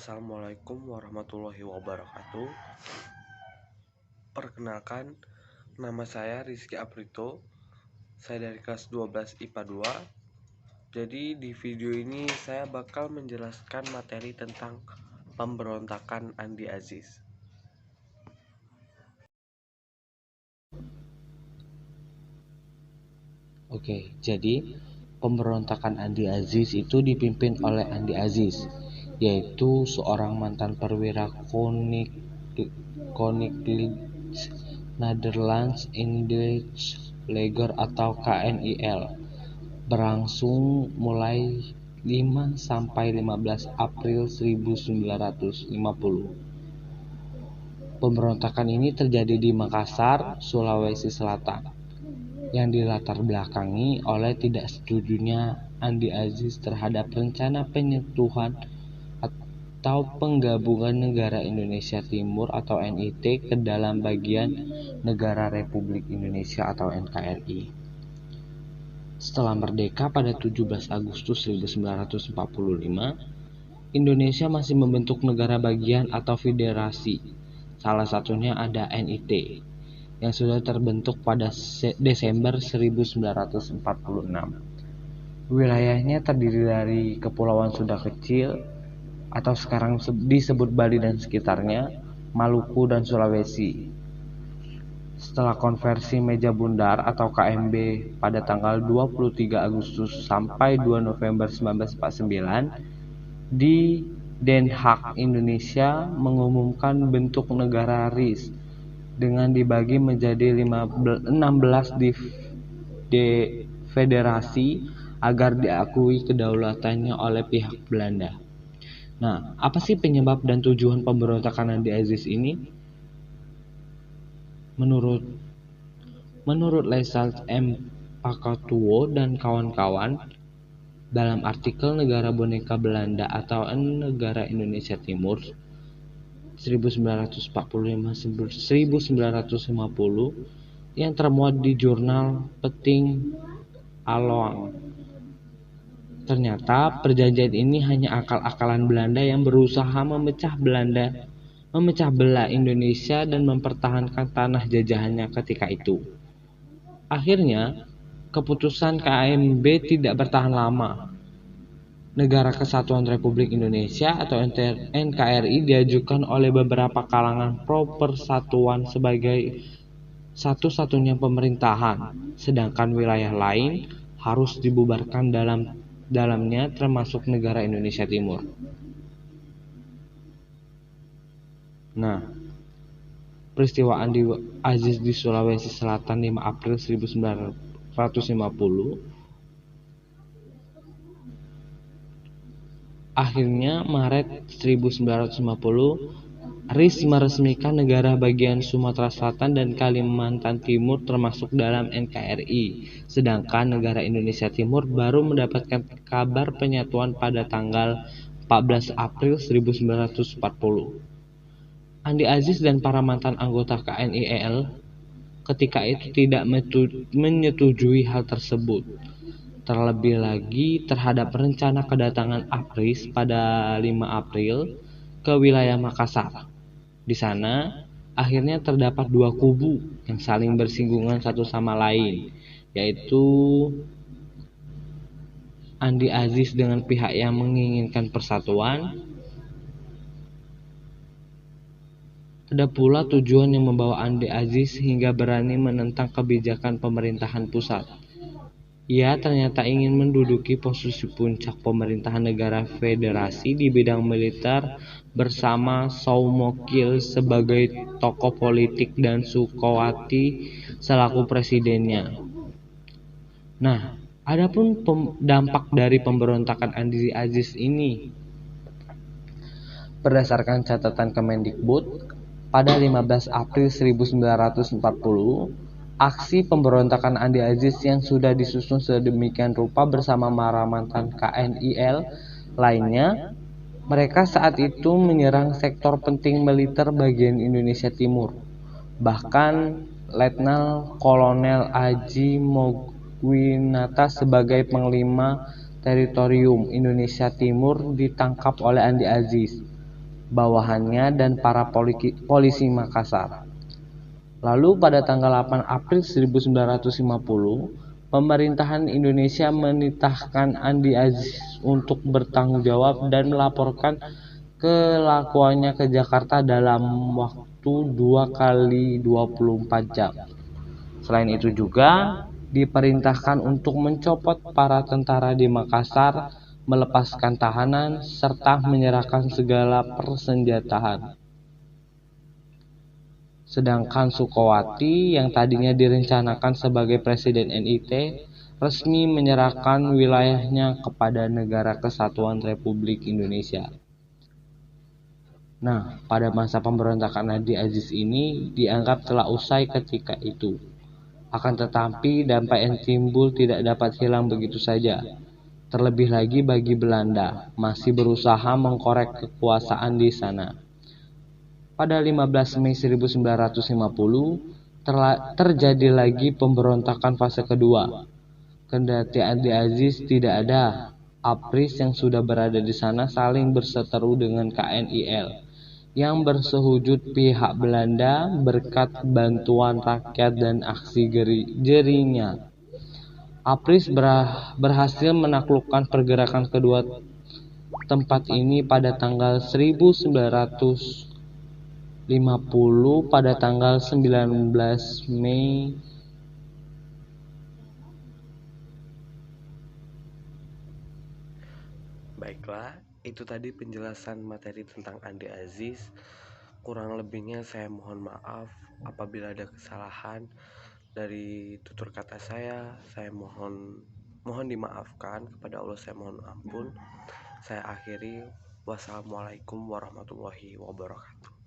Assalamualaikum warahmatullahi wabarakatuh. Perkenalkan, nama saya Rizky Aprito. Saya dari kelas 12 IPA 2. Jadi di video ini saya bakal menjelaskan materi tentang pemberontakan Andi Aziz. Oke, jadi pemberontakan Andi Aziz itu dipimpin oleh Andi Aziz, yaitu seorang mantan perwira Koninklijke Nederlands Indische Leger atau KNIL, berlangsung mulai 5 sampai 15 April 1950. Pemberontakan ini terjadi di Makassar, Sulawesi Selatan, yang dilatar belakangi oleh tidak setujunya Andi Aziz terhadap rencana penyetuhan atau penggabungan negara Indonesia Timur atau NIT ke dalam bagian Negara Republik Indonesia atau NKRI. Setelah merdeka pada 17 Agustus 1945, Indonesia masih membentuk negara bagian atau federasi. Salah satunya ada NIT, yang sudah terbentuk pada Desember 1946. Wilayahnya terdiri dari Kepulauan Sunda Kecil atau sekarang disebut Bali dan sekitarnya, Maluku dan Sulawesi. Setelah konversi meja bundar atau KMB pada tanggal 23 Agustus sampai 2 November 1949, di Den Haag, Indonesia mengumumkan bentuk negara RIS dengan dibagi menjadi 16 federasi agar diakui kedaulatannya oleh pihak Belanda. Nah, apa sih penyebab dan tujuan pemberontakan Andi Aziz ini? Menurut Lesalt M. Pakatuo dan kawan-kawan, dalam artikel Negara Boneka Belanda atau Negara Indonesia Timur 1945-1950 yang termuat di jurnal Peting Aloang. Ternyata perjanjian ini hanya akal-akalan Belanda yang berusaha memecah belah Indonesia dan mempertahankan tanah jajahannya ketika itu. Akhirnya, keputusan KMB tidak bertahan lama. Negara Kesatuan Republik Indonesia atau NKRI diajukan oleh beberapa kalangan pro-persatuan sebagai satu-satunya pemerintahan, sedangkan wilayah lain harus dibubarkan dalamnya termasuk negara Indonesia Timur. Nah, peristiwa Andi Aziz di Sulawesi Selatan 5 April 1950. Akhirnya Maret 1950, RIS meresmikan negara bagian Sumatera Selatan dan Kalimantan Timur termasuk dalam NKRI, sedangkan negara Indonesia Timur baru mendapatkan kabar penyatuan pada tanggal 14 April 1940. Andi Aziz dan para mantan anggota KNIL ketika itu tidak menyetujui hal tersebut. Terlebih lagi terhadap rencana kedatangan APRIS pada 5 April ke wilayah Makassar. Di sana, akhirnya terdapat dua kubu yang saling bersinggungan satu sama lain, yaitu Andi Aziz dengan pihak yang menginginkan persatuan. Ada pula tujuan yang membawa Andi Aziz hingga berani menentang kebijakan pemerintahan pusat. Ia ternyata ingin menduduki posisi puncak pemerintahan negara federasi di bidang militer bersama Soumokil sebagai tokoh politik dan Sukowati selaku presidennya. Nah, adapun dampak dari pemberontakan Andi Aziz ini, berdasarkan catatan Kemendikbud, pada 15 April 1940, aksi pemberontakan Andi Aziz yang sudah disusun sedemikian rupa bersama para mantan KNIL lainnya, mereka saat itu menyerang sektor penting militer bagian Indonesia Timur. Bahkan Letnan Kolonel Aji Mogwinata sebagai Panglima Teritorium Indonesia Timur ditangkap oleh Andi Aziz. bawahannya dan para polisi Makassar. Lalu pada tanggal 8 April 1950, pemerintahan Indonesia menitahkan Andi Aziz untuk bertanggung jawab dan melaporkan kelakuannya ke Jakarta dalam waktu 2 kali 24 jam. Selain itu juga diperintahkan untuk mencopot para tentara di Makassar, melepaskan tahanan, serta menyerahkan segala persenjataan. Sedangkan Sukowati yang tadinya direncanakan sebagai Presiden NIT resmi menyerahkan wilayahnya kepada Negara Kesatuan Republik Indonesia. Nah, pada masa pemberontakan Andi Aziz ini dianggap telah usai ketika itu. Akan tetapi dampak yang timbul tidak dapat hilang begitu saja. Terlebih lagi bagi Belanda, masih berusaha mengkorek kekuasaan di sana. Pada 15 Mei 1950, terjadi lagi pemberontakan fase kedua. Kendati Andi Aziz tidak ada, APRIS yang sudah berada di sana saling berseteru dengan KNIL yang bersehujud pihak Belanda berkat bantuan rakyat dan aksi jerinya. APRIS berhasil menaklukkan pergerakan kedua tempat ini pada tanggal 1950 pada tanggal 19 Mei. Baiklah, itu tadi penjelasan materi tentang Andi Aziz. Kurang lebihnya saya mohon maaf apabila ada kesalahan dari tutur kata saya mohon dimaafkan, kepada Allah saya mohon ampun. Saya akhiri, wassalamualaikum warahmatullahi wabarakatuh.